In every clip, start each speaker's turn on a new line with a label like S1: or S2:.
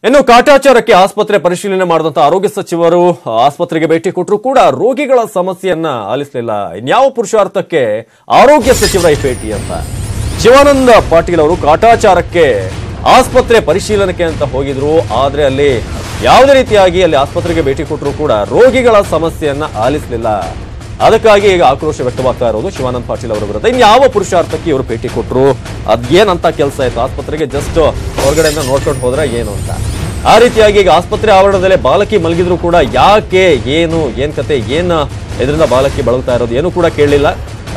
S1: ಇನ್ನು ಕಾಟಾಚಾರಕ್ಕೆ ಆಸ್ಪತ್ರೆ ಪರಿಶೀಲನೆ ಮಾಡಿದಂತ ಆರೋಗ್ಯ ಸಚಿವರು ಆಸ್ಪತ್ರೆಗೆ ಭೇಟಿ ಕೊಟ್ಟರು ಕೂಡ ರೋಗಿಗಳ ಸಮಸ್ಯೆಯನ್ನ ಆಲಿಸಲಿಲ್ಲ. ಇನ್ಯಾವ ಪುರುಷಾರ್ಥಕ್ಕೆ ಆರೋಗ್ಯ ಸಚಿವರ ಈ ಭೇಟಿ ಅಂತ ಶಿವಾನಂದ ಪಾಟೀಲ್ ಅವರು ಕಾಟಾಚಾರಕ್ಕೆ ಆಸ್ಪತ್ರೆ ಪರಿಶೀಲನೆಗೆ ಅಂತ ಹೋಗಿದ್ರು. ಆದ್ರೆ ಅಲ್ಲಿ ಯಾವುದೇ ರೀತಿಯಾಗಿ ಅಲ್ಲಿ ಆಸ್ಪತ್ರೆಗೆ ಭೇಟಿ ಕೊಟ್ಟರು ಕೂಡ ರೋಗಿಗಳ ಸಮಸ್ಯೆಯನ್ನ ಆಲಿಸಲಿಲ್ಲ. ಅದಕ್ಕಾಗಿ ಈಗ ಆಕ್ರೋಶ ವ್ಯಕ್ತವಾಗ್ತಾ ಇರೋದು ಶಿವಾನಂದ ಪಾಟೀಲ್ ಅವರ ವಿರುದ್ಧ. ಇನ್ಯಾವ ಪುರುಷಾರ್ಥಕ್ಕೆ ಇವರು ಭೇಟಿ ಕೊಟ್ಟರು, ಅದೇನಂತ ಕೆಲಸ ಆಯ್ತು, ಆಸ್ಪತ್ರೆಗೆ ಜಸ್ಟ್ ಹೊರಗಡೆಯಿಂದ ನೋಡ್ಕೊಂಡು ಹೋದ್ರೆ ಏನು ಅಂತ. ಆ ರೀತಿಯಾಗಿ ಈಗ ಆಸ್ಪತ್ರೆ ಆವರಣದಲ್ಲೇ ಬಾಲಕಿ ಮಲಗಿದ್ರು ಕೂಡ ಯಾಕೆ, ಏನ್ ಕತೆ, ಇದರಿಂದ ಬಾಲಕಿ ಬಳಲ್ತಾ ಇರೋದು ಏನು ಕೂಡ ಕೇಳಲಿಲ್ಲ.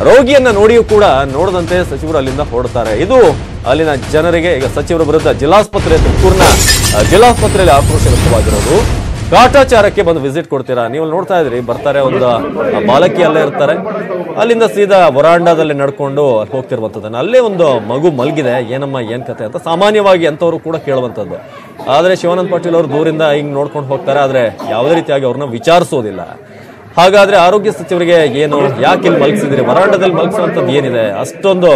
S1: ರೋಗಿಯನ್ನ ನೋಡಿಯೂ ಕೂಡ ನೋಡದಂತೆ ಸಚಿವರು ಅಲ್ಲಿಂದ ಹೊರಡ್ತಾರೆ. ಇದು ಅಲ್ಲಿನ ಜನರಿಗೆ ಈಗ ಸಚಿವರ ವಿರುದ್ಧ ಜಿಲ್ಲಾಸ್ಪತ್ರೆ ತುಮಕೂರಿನ ಜಿಲ್ಲಾಸ್ಪತ್ರೆಯಲ್ಲಿ ಆಕ್ರೋಶ ವ್ಯಕ್ತವಾಗಿರೋದು. ಕಾಟಾಚಾರಕ್ಕೆ ಬಂದು ವಿಸಿಟ್ ಕೊಡ್ತೀರಾ ನೀವು, ನೋಡ್ತಾ ಇದ್ರಿ, ಬರ್ತಾರೆ, ಒಂದು ಬಾಲಕಿ ಅಲ್ಲೇ ಇರ್ತಾರೆ, ಅಲ್ಲಿಂದ ಸೀದಾ ವರಾಂಡಾದಲ್ಲಿ ನಡ್ಕೊಂಡು ಹೋಗ್ತಿರುವಂತದ್ದನ್ನ, ಅಲ್ಲೇ ಒಂದು ಮಗು ಮಲಗಿದೆ, ಏನಮ್ಮ ಏನ್ ಕತೆ ಅಂತ ಸಾಮಾನ್ಯವಾಗಿ ಅಂತವ್ರು ಕೂಡ ಕೇಳುವಂತದ್ದು. ಆದ್ರೆ ಶಿವಾನಂದ ಪಾಟೀಲ್ ಅವರು ದೂರಿಂದ ಹಿಂಗ್ ನೋಡ್ಕೊಂಡು ಹೋಗ್ತಾರೆ, ಆದ್ರೆ ಯಾವುದೇ ರೀತಿಯಾಗಿ ಅವ್ರನ್ನ ವಿಚಾರಿಸೋದಿಲ್ಲ. ಹಾಗಾದ್ರೆ ಆರೋಗ್ಯ ಸಚಿವರಿಗೆ ಏನು, ಯಾಕೆ ಇಲ್ಲಿ ಮಲಗಿಸಿದ್ರಿ, ವರಾಂಡದಲ್ಲಿ ಮಲಗಿಸುವಂತದ್ದು ಏನಿದೆ, ಅಷ್ಟೊಂದು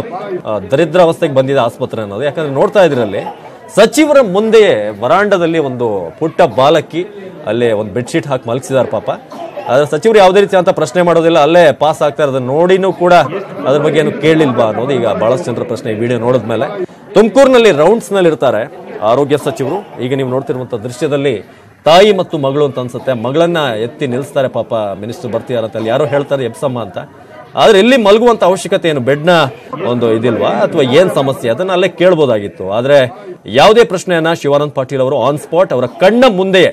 S1: ದರಿದ್ರ ಅವಸ್ಥೆಗೆ ಬಂದಿದೆ ಆಸ್ಪತ್ರೆ ಅನ್ನೋದು. ಯಾಕಂದ್ರೆ ನೋಡ್ತಾ ಇದ್ರಲ್ಲಿ ಸಚಿವರ ಮುಂದೆಯೇ ವರಾಂಡದಲ್ಲಿ ಒಂದು ಪುಟ್ಟ ಬಾಲಕಿ ಅಲ್ಲೇ ಒಂದು ಬೆಡ್ಶೀಟ್ ಹಾಕಿ ಮಲಗಿಸಿದಾರೆ ಪಾಪ. ಆದ್ರೆ ಸಚಿವರು ಯಾವುದೇ ರೀತಿ ಅಂತ ಪ್ರಶ್ನೆ ಮಾಡೋದಿಲ್ಲ, ಅಲ್ಲೇ ಪಾಸ್ ಆಗ್ತಾ ಇರೋದು ನೋಡಿನೂ ಕೂಡ ಅದ್ರ ಬಗ್ಗೆ ಏನು ಕೇಳಿಲ್ವಾ ಅನ್ನೋದು ಈಗ ಬಹಳಷ್ಟು ಜನರ ಪ್ರಶ್ನೆ. ಈ ವಿಡಿಯೋ ನೋಡಿದ್ಮೇಲೆ ತುಮಕೂರಿನಲ್ಲಿ ರೌಂಡ್ಸ್ ನಲ್ಲಿ ಇರ್ತಾರೆ ಆರೋಗ್ಯ ಸಚಿವರು. ಈಗ ನೀವು ನೋಡ್ತಿರುವಂತ ದೃಶ್ಯದಲ್ಲಿ ತಾಯಿ ಮತ್ತು ಮಗಳು ಅಂತ ಅನ್ಸುತ್ತೆ, ಮಗಳನ್ನ ಎತ್ತಿ ನಿಲ್ಲಿಸ್ತಾರೆ ಪಾಪ, ಮಿನಿಸ್ಟರ್ ಬರ್ತೀಯಾರಂತ ಅಲ್ಲಿ ಯಾರೋ ಹೇಳ್ತಾರೆ ಎಪ್ಸಮ್ಮ ಅಂತ. ಆದ್ರೆ ಇಲ್ಲಿ ಮಲಗುವಂತ ಅವಶ್ಯಕತೆ ಏನು, ಬೆಡ್ನ ಒಂದು ಇದಿಲ್ವಾ ಅಥವಾ ಏನ್ ಸಮಸ್ಯೆ, ಅದನ್ನ ಅಲ್ಲೇ ಕೇಳ್ಬೋದಾಗಿತ್ತು. ಆದ್ರೆ ಯಾವುದೇ ಪ್ರಶ್ನೆಯನ್ನ ಶಿವಾನಂದ ಪಾಟೀಲ್ ಅವರು ಆನ್ ಸ್ಪಾಟ್ ಅವರ ಕಣ್ಣ ಮುಂದೆಯೇ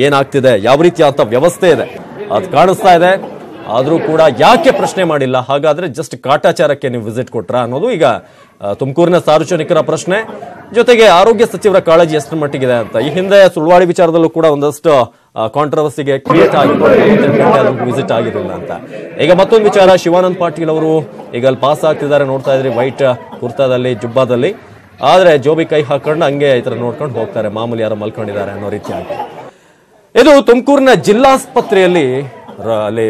S1: ಏನಾಗ್ತಿದೆ, ಯಾವ ರೀತಿಯಾದ ವ್ಯವಸ್ಥೆ ಇದೆ ಅದು ಕಾಣಿಸ್ತಾ ಇದೆ, ಆದ್ರೂ ಕೂಡ ಯಾಕೆ ಪ್ರಶ್ನೆ ಮಾಡಿಲ್ಲ. ಹಾಗಾದ್ರೆ ಜಸ್ಟ್ ಕಾಟಾಚಾರಕ್ಕೆ ನೀವು ವಿಸಿಟ್ ಕೊಟ್ರಾ ಅನ್ನೋದು ಈಗ ತುಮಕೂರಿನ ಸಾರ್ವಜನಿಕರ ಪ್ರಶ್ನೆ. ಜೊತೆಗೆ ಆರೋಗ್ಯ ಸಚಿವರ ಕಾಳಜಿ ಎಷ್ಟು ಮಟ್ಟಿಗಿದೆ ಅಂತ. ಈ ಹಿಂದೆ ಸುಳ್ವಾಡಿ ವಿಚಾರದಲ್ಲೂ ಕೂಡ ಒಂದಷ್ಟು ಕಾಂಟ್ರವರ್ಸಿಗೆ ಕ್ರಿಯೇಟ್ ಆಗಿದೆ, ವಿಸಿಟ್ ಆಗಿರಲಿಲ್ಲ ಅಂತ. ಈಗ ಮತ್ತೊಂದು ವಿಚಾರ, ಶಿವಾನಂದ ಪಾಟೀಲ್ ಅವರು ಈಗ ಅಲ್ಲಿ ಪಾಸ್ ಆಗ್ತಿದ್ದಾರೆ, ನೋಡ್ತಾ ಇದ್ರಿ, ವೈಟ್ ಕುರ್ತಾದಲ್ಲಿ ಜುಬ್ಬಾದಲ್ಲಿ, ಆದ್ರೆ ಜೋಬಿ ಕೈ ಹಾಕೊಂಡು ಹಂಗೆ ಈ ತರ ನೋಡ್ಕೊಂಡು ಹೋಗ್ತಾರೆ, ಮಾಮೂಲಿ ಯಾರೋ ಮಲ್ಕೊಂಡಿದ್ದಾರೆ ಅನ್ನೋ ರೀತಿಯಾಗಿ. ಇದು ತುಮಕೂರಿನ ಜಿಲ್ಲಾಸ್ಪತ್ರೆಯಲ್ಲಿ ಅಲ್ಲಿ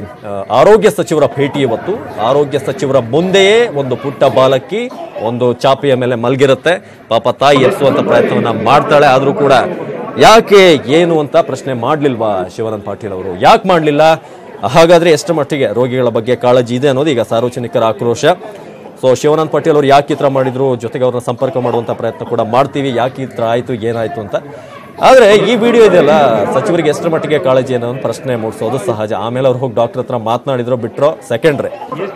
S1: ಆರೋಗ್ಯ ಸಚಿವರ ಭೇಟಿ ಇವತ್ತು. ಆರೋಗ್ಯ ಸಚಿವರ ಮುಂದೆಯೇ ಒಂದು ಪುಟ್ಟ ಬಾಲಕಿ ಒಂದು ಚಾಪೆಯ ಮೇಲೆ ಮಲಗಿರುತ್ತೆ, ಪಾಪ ತಾಯಿ ಎಬ್ಸುವಂತ ಪ್ರಯತ್ನವನ್ನ ಮಾಡ್ತಾಳೆ. ಆದ್ರೂ ಕೂಡ ಯಾಕೆ, ಏನು ಅಂತ ಪ್ರಶ್ನೆ ಮಾಡ್ಲಿಲ್ವಾ ಶಿವಾನಂದ ಪಾಟೀಲ್ ಅವರು, ಯಾಕೆ ಮಾಡ್ಲಿಲ್ಲ? ಹಾಗಾದ್ರೆ ಎಷ್ಟು ಮಟ್ಟಿಗೆ ರೋಗಿಗಳ ಬಗ್ಗೆ ಕಾಳಜಿ ಇದೆ ಅನ್ನೋದು ಈಗ ಸಾರ್ವಜನಿಕರ ಆಕ್ರೋಶ. ಸೊ ಶಿವಾನಂದ ಪಾಟೀಲ್ ಅವರು ಯಾಕೆ ಈ ತರ ಮಾಡಿದ್ರು, ಜೊತೆಗೆ ಅವ್ರನ್ನ ಸಂಪರ್ಕ ಮಾಡುವಂತ ಪ್ರಯತ್ನ ಕೂಡ ಮಾಡ್ತೀವಿ, ಯಾಕೆ ಈ ತರ ಆಯ್ತು, ಏನಾಯ್ತು ಅಂತ. ಆದ್ರೆ ಈ ವಿಡಿಯೋ ಇದೆಯಲ್ಲ, ಸಚಿವರಿಗೆ ಎಷ್ಟರ ಮಟ್ಟಿಗೆ ಕಾಳಜಿ ಅನ್ನೋ ಒಂದು ಪ್ರಶ್ನೆ ಮೂಡಿಸೋದು ಸಹಜ. ಆಮೇಲೆ ಅವ್ರು ಹೋಗಿ ಡಾಕ್ಟರ್ ಹತ್ರ ಮಾತನಾಡಿದ್ರು ಬಿಟ್ರೋ ಸೆಕೆಂಡ್ರಿ.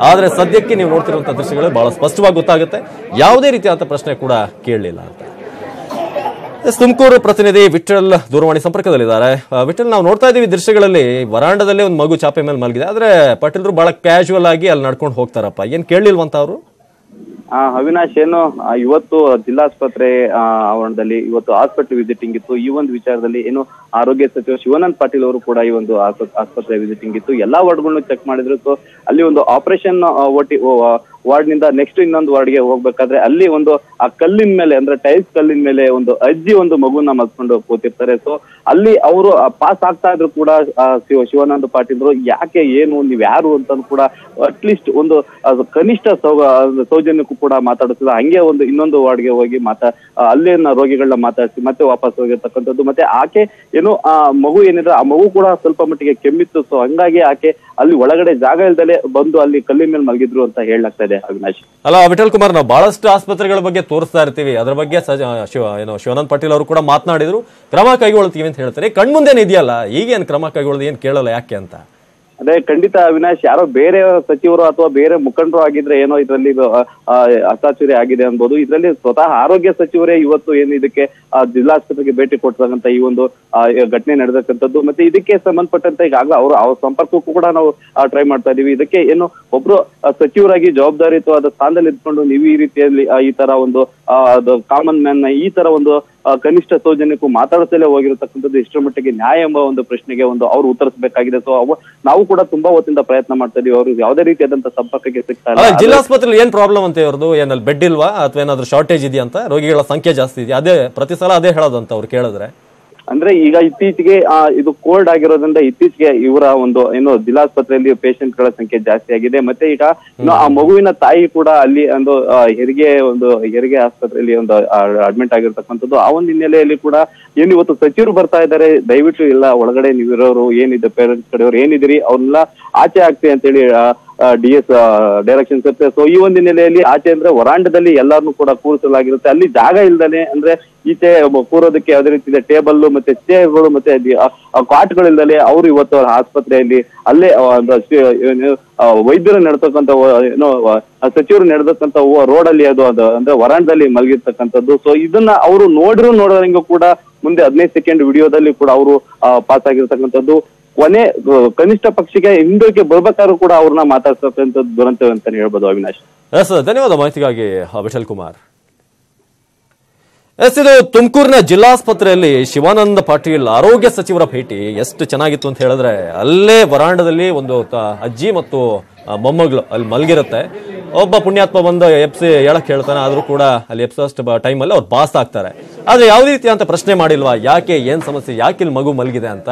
S1: ಆದ್ರೆ ಸದ್ಯಕ್ಕೆ ನೀವು ನೋಡ್ತಿರುವಂತ ದೃಶ್ಯಗಳು ಬಹಳ ಸ್ಪಷ್ಟವಾಗಿ ಗೊತ್ತಾಗುತ್ತೆ, ಯಾವುದೇ ರೀತಿಯಾದ ಪ್ರಶ್ನೆ ಕೂಡ ಕೇಳಲಿಲ್ಲ ಅಂತ. ತುಮಕೂರು ಪ್ರತಿನಿಧಿ ವಿಠಲ್ ದೂರವಾಣಿ ಸಂಪರ್ಕದಲ್ಲಿದ್ದಾರೆ. ವಿಠಲ್, ನಾವು ನೋಡ್ತಾ ಇದೀವಿ ದೃಶ್ಯಗಳಲ್ಲಿ ವರಾಂಡದಲ್ಲಿ ಒಂದು ಮಗು ಚಾಪೆ ಮೇಲೆ ಮಲಗಿದೆ, ಆದ್ರೆ ಪಾಟೀಲ್ರು ಬಹಳ ಕ್ಯಾಶುವಲ್ ಆಗಿ ಅಲ್ಲಿ ನಡ್ಕೊಂಡು ಹೋಗ್ತಾರಪ್ಪ, ಏನ್ ಕೇಳಲಿಲ್ವಂತ ಅವರು?
S2: ಅವಿನಾಶ್, ಏನು ಇವತ್ತು ಜಿಲ್ಲಾಸ್ಪತ್ರೆ ಆವರಣದಲ್ಲಿ ಇವತ್ತು ಹಾಸ್ಪಿಟಲ್ ವಿಸಿಟಿಂಗ್ ಇತ್ತು. ಈ ಒಂದು ವಿಚಾರದಲ್ಲಿ ಏನು ಆರೋಗ್ಯ ಸಚಿವ ಶಿವಾನಂದ ಪಾಟೀಲ್ ಅವರು ಕೂಡ ಈ ಒಂದು ಆಸ್ಪತ್ರೆ ವಿಸಿಟಿಂಗ್ ಇತ್ತು. ಎಲ್ಲಾ ವಾರ್ಡ್ಗಳನ್ನು ಚೆಕ್ ಮಾಡಿದ್ರು. ಸೊ ಅಲ್ಲಿ ಒಂದು ಆಪರೇಷನ್ ವಾರ್ಡ್ ನಿಂದ ನೆಕ್ಸ್ಟ್ ಇನ್ನೊಂದು ವಾರ್ಡ್ಗೆ ಹೋಗ್ಬೇಕಾದ್ರೆ ಅಲ್ಲಿ ಒಂದು ಆ ಕಲ್ಲಿನ ಮೇಲೆ, ಅಂದ್ರೆ ಟೈಲ್ಸ್ ಕಲ್ಲಿನ ಮೇಲೆ ಒಂದು ಅಜ್ಜಿ ಒಂದು ಮಗುನ ಮಲ್ಕೊಂಡು ಕೂತಿರ್ತಾರೆ. ಸೊ ಅಲ್ಲಿ ಅವರು ಪಾಸ್ ಆಗ್ತಾ ಇದ್ರು ಕೂಡ ಶಿವಾನಂದ ಪಾಟೀಲ್ರು ಯಾಕೆ, ಏನು, ನೀವ್ ಯಾರು ಅಂತ ಕೂಡ ಅಟ್ಲೀಸ್ಟ್ ಒಂದು ಕನಿಷ್ಠ ಸೌಜನ್ಯಕ್ಕೂ ಕೂಡ ಮಾತಾಡುತ್ತಿಲ್ಲ. ಹಂಗೆ ಒಂದು ಇನ್ನೊಂದು ವಾರ್ಡ್ಗೆ ಹೋಗಿ ಅಲ್ಲಿನ ರೋಗಿಗಳನ್ನ ಮಾತಾಡಿಸಿ ಮತ್ತೆ ವಾಪಸ್ ಹೋಗಿರ್ತಕ್ಕಂಥದ್ದು. ಮತ್ತೆ ಆಕೆ ಏನು ಆ ಮಗು ಏನಿದ್ರೆ ಆ ಮಗು ಕೂಡ ಸ್ವಲ್ಪ ಮಟ್ಟಿಗೆ ಕೆಮ್ಮಿತ್ತು. ಸೊ ಹಂಗಾಗಿ ಆಕೆ ಅಲ್ಲಿ ಒಳಗಡೆ ಜಾಗ ಇಲ್ದಲೆ ಬಂದು ಅಲ್ಲಿ ಕಲ್ಲಿನ ಮೇಲೆ ಮಲಗಿದ್ರು ಅಂತ ಹೇಳಲಾಗ್ತಾ ಇದೆ. ಅವಿನಾಶ್,
S1: ಅಲ್ಲ ವಿಠಲ್ ಕುಮಾರ್, ನಾವು ಬಹಳಷ್ಟು ಆಸ್ಪತ್ರೆಗಳ ಬಗ್ಗೆ ತೋರಿಸ್ತಾ ಇರ್ತೀವಿ, ಅದ್ರ ಬಗ್ಗೆ ಶಿವಾನಂದ ಪಾಟೀಲ್ ಅವರು ಕೂಡ ಮಾತನಾಡಿದ್ರು, ಕ್ರಮ ಕೈಗೊಳ್ತೀವಿ ಅಂತ ಹೇಳ್ತಾರೆ. ಕಣ್ಮುಂದೇನೆ ಇದೆಯಲ್ಲ, ಈಗೇನು ಕ್ರಮ ಕೈಗೊಳ್ಳೋದು, ಏನ್ ಕೇಳಲ್ಲ ಯಾಕೆ ಅಂತ?
S2: ಅದೇ ಖಂಡಿತ ಅವಿನಾಶ್, ಯಾರೋ ಬೇರೆ ಸಚಿವರು ಅಥವಾ ಬೇರೆ ಮುಖಂಡರು ಆಗಿದ್ರೆ ಏನೋ ಇದರಲ್ಲಿ ಅಚಾತುರ್ಯ ಆಗಿದೆ ಅನ್ಬೋದು. ಇದರಲ್ಲಿ ಸ್ವತಃ ಆರೋಗ್ಯ ಸಚಿವರೇ ಇವತ್ತು ಏನು ಇದಕ್ಕೆ ಜಿಲ್ಲಾಸ್ಪತ್ರೆಗೆ ಭೇಟಿ ಕೊಡ್ತಕ್ಕಂತ ಈ ಒಂದು ಘಟನೆ ನಡೆದಕ್ಕಂಥದ್ದು. ಮತ್ತೆ ಇದಕ್ಕೆ ಸಂಬಂಧಪಟ್ಟಂತೆ ಈಗಾಗಲೇ ಅವ್ರ ಸಂಪರ್ಕಕ್ಕೂ ಕೂಡ ನಾವು ಟ್ರೈ ಮಾಡ್ತಾ ಇದೀವಿ. ಇದಕ್ಕೆ ಏನು ಒಬ್ರು ಸಚಿವರಾಗಿ ಜವಾಬ್ದಾರಿಯುತವಾದ ಸ್ಥಾನದಲ್ಲಿ ಇದ್ಕೊಂಡು ನೀವು ಈ ರೀತಿಯಲ್ಲಿ ಈ ತರ ಒಂದು ಕಾಮನ್ ಮ್ಯಾನ್ ನ ಈ ತರ ಒಂದು ಕನಿಷ್ಠ ಸೌಜನ್ಯಕ್ಕೂ ಮಾತಾಡುತ್ತಲೇ ಹೋಗಿರತಕ್ಕಂಥದ್ದು ಎಷ್ಟರ ಮಟ್ಟಿಗೆ ನ್ಯಾಯ ಎಂಬ ಒಂದು ಪ್ರಶ್ನೆಗೆ ಒಂದು ಅವ್ರು ಉತ್ತರಿಸಬೇಕಾಗಿದೆ. ಸೊ ನಾವು ಕೂಡ ತುಂಬಾ ಹೊತ್ತಿಂದ ಪ್ರಯತ್ನ ಮಾಡ್ತಾ ಇದೀವಿ, ಅವರು ಯಾವುದೇ ರೀತಿಯಾದಂತಹ ಸಂಪರ್ಕಕ್ಕೆ ಸಿಗ್ತಾ ಇಲ್ಲ.
S1: ಜಿಲ್ಲಾಸ್ಪತ್ರೆ ಏನ್ ಪ್ರಾಬ್ಲಮ್ ಅಂತ ಇವ್ರದ್ದು, ಏನಲ್ಲಿ ಬೆಡ್ ಇಲ್ವಾ ಅಥವಾ ಏನಾದ್ರು ಶಾರ್ಟೇಜ್ ಇದೆಯಾ ಅಂತ, ರೋಗಿಗಳ ಸಂಖ್ಯೆ ಜಾಸ್ತಿ ಇದೆಯಾ, ಅದೇ ಪ್ರತಿ ಸಲ ಅದೇ ಹೇಳೋದಂತ ಅವ್ರು ಕೇಳಿದ್ರೆ?
S2: ಅಂದ್ರೆ ಈಗ ಇತ್ತೀಚೆಗೆ ಇದು ಕೋಲ್ಡ್ ಆಗಿರೋದ್ರಿಂದ ಇತ್ತೀಚೆಗೆ ಇವರ ಒಂದು ಏನು ಜಿಲ್ಲಾಸ್ಪತ್ರೆಯಲ್ಲಿ ಪೇಷಂಟ್ ಗಳ ಸಂಖ್ಯೆ ಜಾಸ್ತಿ ಆಗಿದೆ. ಮತ್ತೆ ಈಗ ಆ ಮಗುವಿನ ತಾಯಿ ಕೂಡ ಅಲ್ಲಿ ಒಂದು ಹೆರಿಗೆ ಆಸ್ಪತ್ರೆಯಲ್ಲಿ ಒಂದು ಅಡ್ಮಿಟ್ ಆಗಿರ್ತಕ್ಕಂಥದ್ದು. ಆ ಒಂದು ಹಿನ್ನೆಲೆಯಲ್ಲಿ ಕೂಡ ಏನು ಇವತ್ತು ಸಚಿವರು ಬರ್ತಾ ಇದ್ದಾರೆ, ದಯವಿಟ್ಟು ಇಲ್ಲ ಒಳಗಡೆ ನೀವಿರೋರು ಏನಿದೆ ಪೇರೆಂಟ್ಸ್ ಕಡೆಯವರು ಏನಿದ್ದೀರಿ ಅವ್ರನ್ನೆಲ್ಲ ಆಚೆ ಆಗ್ತಿ ಅಂತೇಳಿ DS ಡೈರೆಕ್ಷನ್ಸ್ ಇರುತ್ತೆ. ಸೊ ಈ ಒಂದು ಹಿನ್ನೆಲೆಯಲ್ಲಿ ಆಚೆ ಅಂದ್ರೆ ವರಾಂಡದಲ್ಲಿ ಎಲ್ಲಾರನ್ನೂ ಕೂಡ ಕೂರಿಸಲಾಗಿರುತ್ತೆ. ಅಲ್ಲಿ ಜಾಗ ಇಲ್ದಾನೆ ಅಂದ್ರೆ ಈಚೆ ಕೂರೋದಕ್ಕೆ ಯಾವುದೇ ರೀತಿಯ ಟೇಬಲ್ ಮತ್ತೆ ಚೇರ್ಗಳು ಮತ್ತೆ ಕಾಟ್ಗಳಿಲ್ದಲೆ ಅವರು ಇವತ್ತು ಆಸ್ಪತ್ರೆಯಲ್ಲಿ ಅಲ್ಲೇ ವೈದ್ಯರು ನಡೆತಕ್ಕಂಥ ಏನೋ ಸಚಿವರು ನಡೆದಕ್ಕಂಥ ರೋಡ್ ಅಲ್ಲಿ ಅದು ಅಂದ್ರೆ ವರಾಂಡದಲ್ಲಿ ಮಲಗಿರ್ತಕ್ಕಂಥದ್ದು. ಸೊ ಇದನ್ನ ಅವರು ನೋಡೋದಂಗೂ ಕೂಡ ಮುಂದೆ 15 ಸೆಕೆಂಡ್ ವಿಡಿಯೋದಲ್ಲಿ ಕೂಡ ಅವರು ಪಾಸ್ ಆಗಿರ್ತಕ್ಕಂಥದ್ದು. ಕನಿಷ್ಠ ಪಕ್ಷಿಗೆ ಹಿಂದಕ್ಕೆ ಬರ್ಬೇಕಾದ್ರೂ ಕೂಡ ಅವ್ರನ್ನ ಮಾತಾಡ್ತಕ್ಕಂಥದ್ದು ದುರಂತ ಅಂತಾನೆ ಹೇಳ್ಬೋದು. ಅವಿನಾಶ್,
S1: ಧನ್ಯವಾದ ಮಾಹಿತಿಗಾಗಿ ವಿಠಲ್ ಕುಮಾರ್. ಇದು ತುಮಕೂರಿನ ಜಿಲ್ಲಾಸ್ಪತ್ರೆಯಲ್ಲಿ ಶಿವಾನಂದ ಪಾಟೀಲ್ ಆರೋಗ್ಯ ಸಚಿವರ ಭೇಟಿ ಎಷ್ಟು ಚೆನ್ನಾಗಿತ್ತು ಅಂತ ಹೇಳಿದ್ರೆ, ಅಲ್ಲೇ ವರಾಂಡದಲ್ಲಿ ಒಂದು ಅಜ್ಜಿ ಮತ್ತು ಮೊಮ್ಮಗಳು ಅಲ್ಲಿ ಮಲಗಿರುತ್ತೆ. ಒಬ್ಬ ಪುಣ್ಯಾತ್ಮ ಬಂದು ಎಪ್ಸಿ ಹೇಳಕ್ ಹೇಳ್ತಾನೆ, ಆದ್ರೂ ಕೂಡ ಅಲ್ಲಿ ಎಪ್ಸಸ್ಟ್ ಟೈಮಲ್ಲಿ ಅವ್ರು ಪಾಸ್ ಆಗ್ತಾರೆ. ಆದ್ರೆ ಯಾವುದೇ ರೀತಿ ಅಂತ ಪ್ರಶ್ನೆ ಮಾಡಿಲ್ವಾ, ಯಾಕೆ ಏನ್ ಸಮಸ್ಯೆ, ಯಾಕೆ ಇಲ್ಲಿ ಮಗು ಮಲಗಿದೆ ಅಂತ.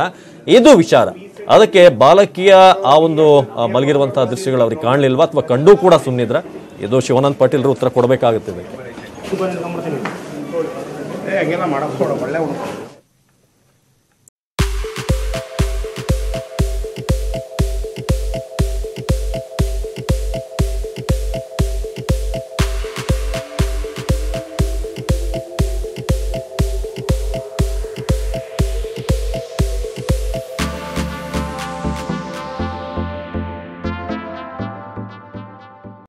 S1: ಇದು ವಿಚಾರ. ಅದಕ್ಕೆ ಬಾಲಕಿಯ ಆ ಒಂದು ಮಲಗಿರುವಂತಹ ದೃಶ್ಯಗಳು ಅವ್ರಿಗೆ ಕಾಣಲಿಲ್ವಾ ಅಥವಾ ಕಂಡು ಕೂಡ ಸುಮ್ಮನಿದ್ರ? ಇದು ಶಿವಾನಂದ ಪಾಟೀಲ್ರು ಉತ್ತರ ಕೊಡಬೇಕಾಗುತ್ತೆ.